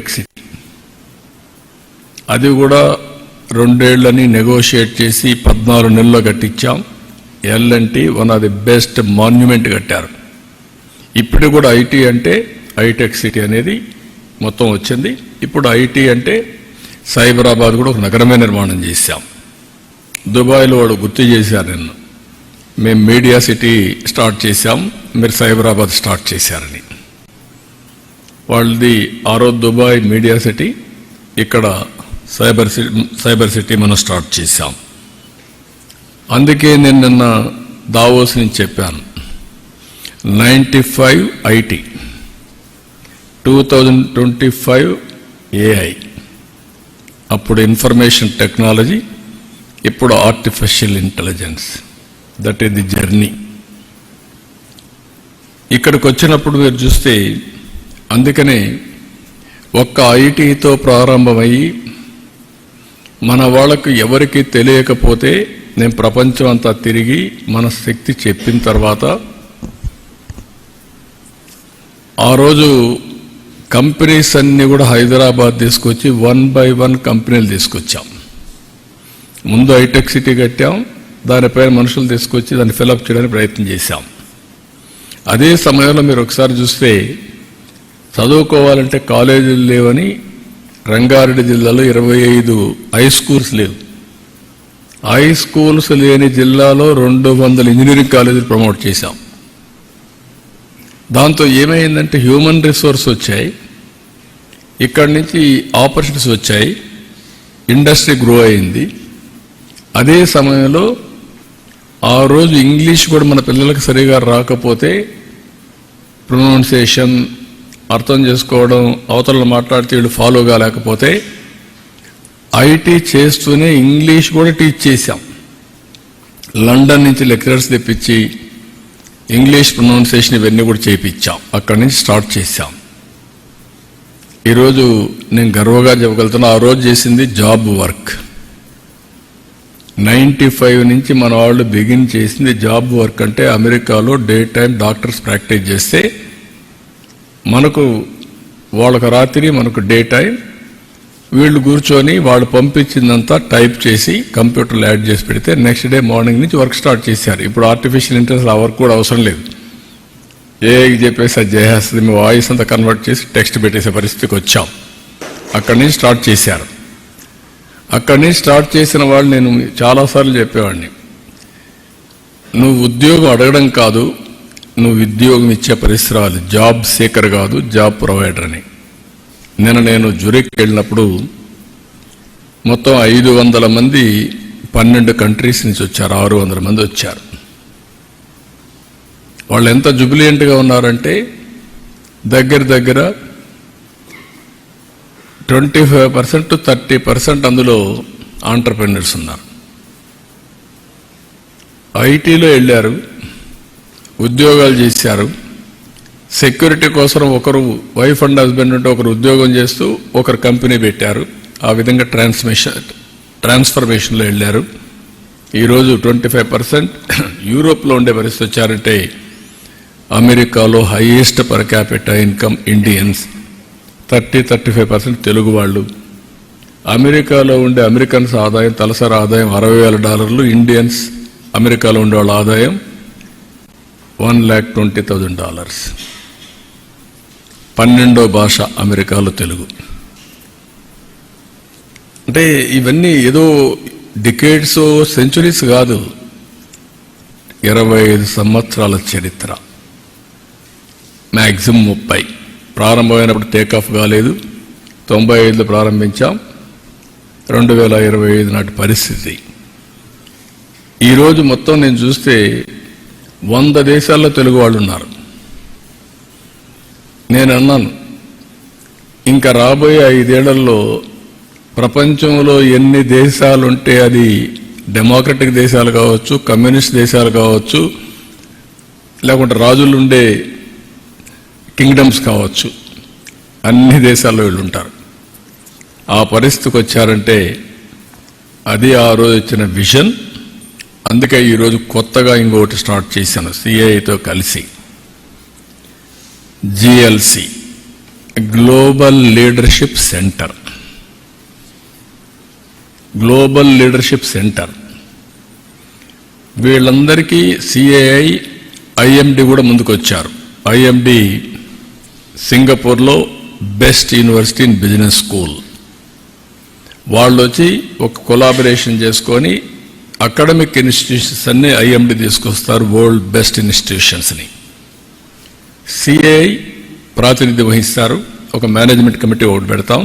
Hitech city. అది కూడా 2 ఏళ్లని negotiate చేసి 14 నెలల్లో కట్టించాం. L&T one of the best monument కట్టారు. ఇప్పుడు కూడా ఐటీ అంటే హైటెక్ సిటీ అనేది మొత్తం వచ్చింది. ఇప్పుడు ఐటీ అంటే సైబరాబాద్ కూడా ఒక నగరమే నిర్మాణం చేశాం. దుబాయ్లో వాడు గుర్తు చేశారు నిన్ను, మేము మీడియా సిటీ స్టార్ట్ చేశాం, మీరు సైబరాబాద్ స్టార్ట్ చేశారని. వాళ్ళది ఆ రోజు దుబాయ్ మీడియా సిటీ, ఇక్కడ సైబర్ సిటీ మనం స్టార్ట్ చేశాం. అందుకే నేను నిన్న దావోస్ నుంచి చెప్పాను, 95 ఐటీ, 2025 AI, అప్పుడు ఇన్ఫర్మేషన్ టెక్నాలజీ, ఇప్పుడు artificial intelligence. That is the journey. ఇక్కడికి వచ్చినప్పుడు మీరు చూస్తే, అందుకనే ఒక్క ఐటీతో ప్రారంభమయ్యి మన వాళ్ళకు ఎవరికి తెలియకపోతే నేను ప్రపంచం అంతా తిరిగి మన శక్తి చెప్పిన తర్వాత ఆ రోజు కంపెనీస్ అన్నీ కూడా హైదరాబాద్ తీసుకొచ్చి 1 by 1 కంపెనీలు తీసుకొచ్చాం. ముందు హైటెక్ సిటీ కట్టాం, దానిపైన మనుషులు తీసుకొచ్చి దాన్ని ఫిలప్ చేయడానికి ప్రయత్నం చేశాం. అదే సమయంలో మీరు ఒకసారి చూస్తే చదువుకోవాలంటే కాలేజీలు లేవని రంగారెడ్డి జిల్లాలో 25 హై స్కూల్స్ లేవు. హై స్కూల్స్ లేని జిల్లాలో 200 ఇంజనీరింగ్ కాలేజీలు ప్రమోట్ చేశాం. దాంతో ఏమైందంటే హ్యూమన్ రిసోర్స్ వచ్చాయి, ఇక్కడి నుంచి ఆపర్చునిటీస్ వచ్చాయి, ఇండస్ట్రీ గ్రో అయింది. అదే సమయంలో ఆ రోజు ఇంగ్లీష్ కూడా మన పిల్లలకు సరిగా రాకపోతే ప్రొనౌన్సియేషన్ అర్థం చేసుకోవడం, అవతలను మాట్లాడితే వీళ్ళు ఫాలో కాలేకపోతే ఐటీ చేస్తూనే ఇంగ్లీష్ కూడా టీచ్ చేశాం. లండన్ నుంచి లెక్చరర్స్ తెప్పించి ఇంగ్లీష్ ప్రొనౌన్సియేషన్ ఇవన్నీ కూడా చేయించాం. అక్కడి నుంచి స్టార్ట్ చేశాం. ఈరోజు నేను గర్వంగా చెప్పగలుగుతున్నా, ఆ రోజు చేసింది జాబ్ వర్క్. 95 నుంచి మన వాళ్ళు బిగిన్ చేసింది జాబ్ వర్క్. అంటే అమెరికాలో డే టైం డాక్టర్స్ ప్రాక్టీస్ చేస్తే మనకు వాళ్ళకు రాత్రి, మనకు డే టైం, వీళ్ళు కూర్చొని వాళ్ళు పంపించిందంతా టైప్ చేసి కంప్యూటర్లో యాడ్ చేసి పెడితే నెక్స్ట్ డే మార్నింగ్ నుంచి వర్క్ స్టార్ట్ చేశారు. ఇప్పుడు ఆర్టిఫిషియల్ ఇంటెలిజెన్స్ ఆ వర్క్ కూడా అవసరం లేదు, ఏఐకి చెప్పేసి అది చేసేస్తుంది. మీ వాయిస్ అంతా కన్వర్ట్ చేసి టెక్స్ట్ పెట్టేసే పరిస్థితికి వచ్చాం. అక్కడి నుంచి స్టార్ట్ చేశారు. అక్కడి నుంచి స్టార్ట్ చేసిన వాళ్ళు నేను చాలాసార్లు చెప్పేవాడిని, నువ్వు ఉద్యోగం అడగడం కాదు, నువ్వు ఉద్యోగం ఇచ్చే పరిసరాలు, జాబ్ సీకర్ కాదు, జాబ్ ప్రొవైడర్ అని. నేను జురిక్ వెళ్ళినప్పుడు మొత్తం 500 మంది 12 కంట్రీస్ నుంచి వచ్చారు, 600 మంది వచ్చారు. వాళ్ళు ఎంత జుబిలియంట్గా ఉన్నారంటే దగ్గర 25% to 30% అందులో ఆంటర్‌ప్రెన్యూర్స్ ఉన్నారు. ఐటీలో వెళ్ళారు, ఉద్యోగాలు చేశారు. సెక్యూరిటీ కోసం ఒకరు వైఫ్ అండ్ హస్బెండ్ ఉంటే ఒకరు ఉద్యోగం చేస్తూ ఒకరు కంపెనీ పెట్టారు. ఆ విధంగా ట్రాన్స్ఫర్మేషన్లో వెళ్ళారు. ఈరోజు 25% యూరోప్లో ఉండే పరిస్థితి వచ్చారంటే అమెరికాలో highest per capital income Indians, 30-35% Telugu వాళ్ళు. అమెరికాలో ఉండే అమెరికన్స్ ఆదాయం, తలసరి ఆదాయం $60,000. ఇండియన్స్ అమెరికాలో ఉండే వాళ్ళ ఆదాయం $120,000. 12వ భాష అమెరికాలో తెలుగు. అంటే ఇవన్నీ ఏదో డికేడ్స్, సెంచురీస్ కాదు, 25 సంవత్సరాల చరిత్ర, మ్యాక్సిమం 30. ప్రారంభమైనప్పుడు టేకాఫ్ కాలేదు, 95లో ప్రారంభించాం, 2025 నాటి పరిస్థితి. ఈరోజు మొత్తం నేను చూస్తే 100 దేశాల్లో తెలుగు వాళ్ళు ఉన్నారు. నేను అన్నాను, ఇంకా రాబోయే 5 ఏళ్లలో ప్రపంచంలో ఎన్ని దేశాలుంటే అది డెమోక్రటిక్ దేశాలు కావచ్చు, కమ్యూనిస్ట్ దేశాలు కావచ్చు, లేకుంటే రాజులుండే కింగ్డమ్స్ కావచ్చు, అన్ని దేశాల్లో వీళ్ళు ఉంటారు. ఆ పరిస్థితికి వచ్చారంటే అది ఆ రోజు వచ్చిన విజన్. అందుకే ఈరోజు కొత్తగా ఇంకొకటి స్టార్ట్ చేశాను సిఐతో కలిసి, GLC global leadership centre. Global leadership centre వీళ్ళందరికీ సిఐఐ, ఐఎండి కూడా ముందుకొచ్చారు. ఐఎండి సింగపూర్లో best university in business school. వాళ్ళు వచ్చి ఒక కొలాబరేషన్ చేసుకొని అకాడమిక్ ఇన్స్టిట్యూషన్స్ అన్ని ఐఎండి తీసుకొస్తారు, వరల్డ్ బెస్ట్ ఇన్స్టిట్యూషన్స్ని. సిఐఐ ప్రాతినిధ్యం వహిస్తారు. ఒక మేనేజ్మెంట్ కమిటీ ఒకటి పెడతాం.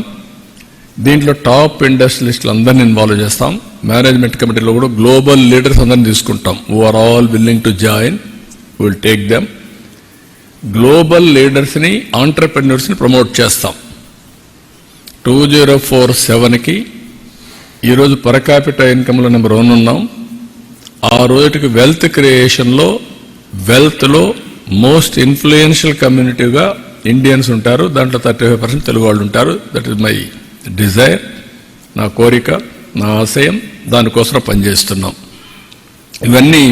దీంట్లో టాప్ ఇండస్ట్రియలిస్టులు అందరినీ ఇన్వాల్వ్ చేస్తాం. మేనేజ్మెంట్ కమిటీలో కూడా గ్లోబల్ లీడర్స్ అందరినీ తీసుకుంటాం. Who are all willing to join, will take them. Global లీడర్స్ని, ఆంటర్ప్రెన్యూర్స్ని ప్రమోట్ చేస్తాం. 2047కి ఈరోజు పర్ క్యాపిటల్ ఇన్కమ్లో నెంబర్ 1 ఉన్నాం. ఆ రోజుకి వెల్త్ క్రియేషన్లో, వెల్త్లో మోస్ట్ ఇన్ఫ్లుయెన్షియల్ కమ్యూనిటీగా ఇండియన్స్ ఉంటారు. దాంట్లో 35% తెలుగు వాళ్ళు ఉంటారు. దట్ ఈస్ మై డిజైర్, నా కోరిక, నా ఆశయం. దానికోసం పనిచేస్తున్నాం. ఇవన్నీ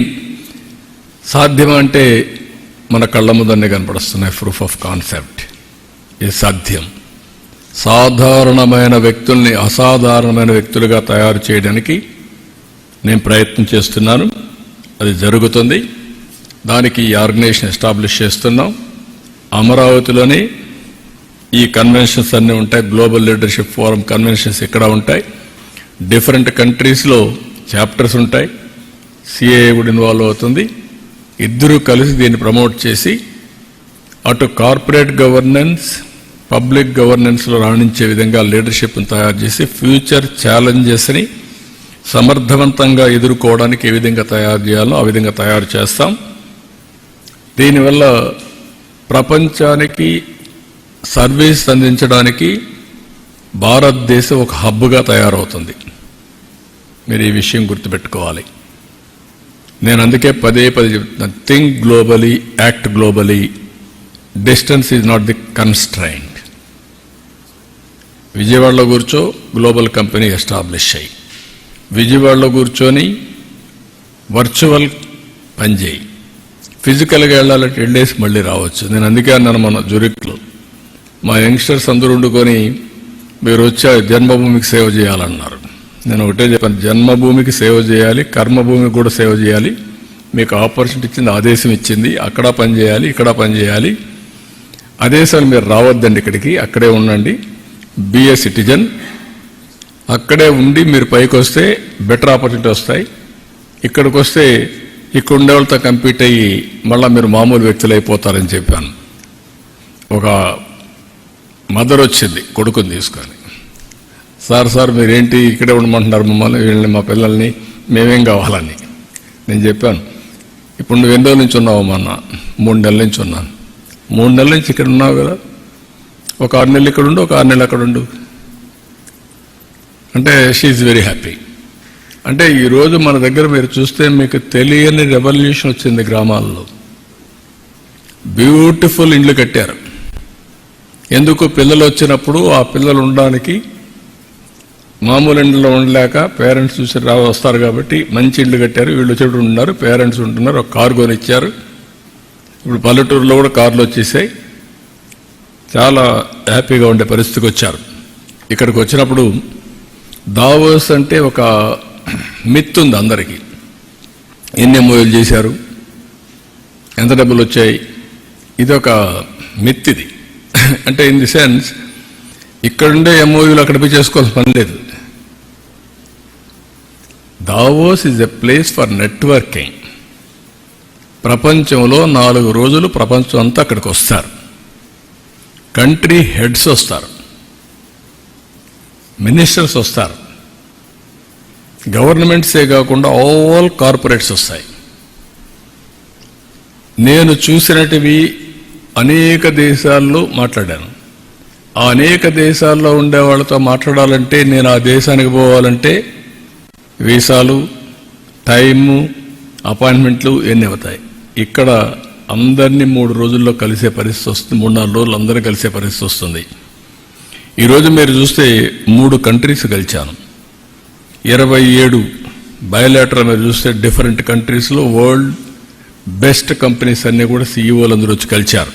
సాధ్యమంటే మన కళ్ళ ముందనే కనపడుస్తున్నాయి. Proof of concept. ఇది సాధ్యం. సాధారణమైన వ్యక్తుల్ని అసాధారణమైన వ్యక్తులుగా తయారు చేయడానికి నేను ప్రయత్నం చేస్తున్నాను. అది జరుగుతుంది. దానికి ఈ ఆర్గనైజేషన్ ఎస్టాబ్లిష్ చేస్తున్నాం. అమరావతిలోనే ఈ కన్వెన్షన్స్ అన్నీ ఉంటాయి. గ్లోబల్ లీడర్షిప్ ఫోరం కన్వెన్షన్స్ ఇక్కడ ఉంటాయి. డిఫరెంట్ కంట్రీస్లో చాప్టర్స్ ఉంటాయి. సిఐఏ కూడా ఇన్వాల్వ్ అవుతుంది. ఇద్దరూ కలిసి దీన్ని ప్రమోట్ చేసి అటు కార్పొరేట్ గవర్నెన్స్, పబ్లిక్ గవర్నెన్స్లో రాణించే విధంగా లీడర్షిప్ను తయారు చేసి ఫ్యూచర్ ఛాలెంజెస్ని సమర్థవంతంగా ఎదుర్కోవడానికి ఏ విధంగా తయారు చేయాలో ఆ విధంగా తయారు చేస్తాం. దీనివల్ల ప్రపంచానికి సర్వీస్ అందించడానికి భారతదేశం ఒక హబ్గా తయారవుతుంది. మీరు ఈ విషయం గుర్తుపెట్టుకోవాలి. నేను అందుకే పదే చెప్తున్నాను, think globally, act globally. Distance is not the constraint. విజయవాడలో కూర్చో, గ్లోబల్ కంపెనీ ఎస్టాబ్లిష్ అయ్యి, విజయవాడలో కూర్చొని వర్చువల్ పనిచేయి. ఫిజికల్గా వెళ్ళాలంటే వెళ్ళేసి మళ్ళీ రావచ్చు. నేను అందుకే అన్నాను మన జురిక్లో, మా యంగ్స్టర్స్ అందరూ వండుకొని మీరు వచ్చా జన్మభూమికి సేవ చేయాలన్నారు. నేను ఒకటే చెప్పాను, జన్మభూమికి సేవ చేయాలి, కర్మభూమికి కూడా సేవ చేయాలి. మీకు ఆపర్చునిటీ ఇచ్చింది, ఆదేశం ఇచ్చింది, అక్కడ పని చేయాలి, ఇక్కడ పని చేయాలి. ఆదేశాలు మీరు రావద్దండి ఇక్కడికి, అక్కడే ఉండండి. Be a citizen. అక్కడే ఉండి మీరు పైకి వస్తే బెటర్ ఆపర్చునిటీ వస్తాయి. ఇక్కడికి వస్తే ఇక్కడ ఉండే వాళ్ళతో కంపీట్ అయ్యి మళ్ళీ మీరు మామూలు వ్యక్తులు అయిపోతారని చెప్పాను. ఒక మదర్ వచ్చింది కొడుకుని తీసుకొని, సార్ మీరేంటి ఇక్కడే ఉండమంటున్నారు మమ్మల్ని, వీళ్ళని, మా పిల్లల్ని, మేమేం కావాలని. నేను చెప్పాను, ఇప్పుడు నువ్వు ఎన్ని రోజుల నుంచి ఉన్నావు అన్న? 3 నెలల నుంచి ఉన్నాను. 3 నెలల నుంచి ఇక్కడ ఉన్నావు కదా, ఒక 6 నెలలు ఇక్కడ ఉండు, ఒక 6 నెలలు అక్కడ ఉండు అంటే షీఈ్ వెరీ హ్యాపీ. అంటే ఈరోజు మన దగ్గర మీరు చూస్తే మీకు తెలియని రెవల్యూషన్ వచ్చింది. గ్రామాల్లో బ్యూటిఫుల్ ఇండ్లు కట్టారు. ఎందుకు? పిల్లలు వచ్చినప్పుడు ఆ పిల్లలు ఉండడానికి మామూలు ఇండ్లలో ఉండలేక పేరెంట్స్ చూసి వస్తారు కాబట్టి మంచి ఇళ్ళు కట్టారు. వీళ్ళు వచ్చేటప్పుడు ఉన్నారు, పేరెంట్స్ ఉంటున్నారు, ఒక కారు కొనిచ్చారు. ఇప్పుడు పల్లెటూరులో కూడా కార్లు వచ్చేసాయి. చాలా హ్యాపీగా ఉండే పరిస్థితికి వచ్చారు. ఇక్కడికి వచ్చినప్పుడు దావోస్ అంటే ఒక మిత్ ఉంది అందరికీ. ఎన్ని ఎంఓయూలు చేశారు, ఎంత డబ్బులు వచ్చాయి, ఇదొక మిత్. ఇది అంటే ఇన్ ది సెన్స్ ఇక్కడుండే ఎంఓయూలు అక్కడ పోయి చేసుకోవాల్సిన పని లేదు. Davos is a place for networking. ప్రపంచంలో 4 రోజులు ప్రపంచం అంతా అక్కడికి వస్తారు. కంట్రీ హెడ్స్ వస్తారు, మినిస్టర్స్ వస్తారు, గవర్నమెంట్సే కాకుండా ఆల్ కార్పొరేట్స్ వస్తాయి. నేను చూసినటివి అనేక దేశాల్లో మాట్లాడాను. ఆ అనేక దేశాల్లో ఉండే వాళ్ళతో మాట్లాడాలంటే, నేను ఆ దేశానికి పోవాలంటే వీసాలు, టైము, అపాయింట్మెంట్లు ఎన్ని అవుతాయి. ఇక్కడ అందరినీ 3 రోజుల్లో కలిసే పరిస్థితి వస్తుంది. 3-4 రోజులు అందరూ కలిసే పరిస్థితి వస్తుంది. ఈరోజు మీరు చూస్తే 3 కంట్రీస్ కలిశాను. 27 బయోలేటరల్ మీరు చూస్తే డిఫరెంట్ కంట్రీస్లో వరల్డ్ బెస్ట్ కంపెనీస్ అన్నీ కూడా సీఈఓలు అందరూ వచ్చి కలిశారు.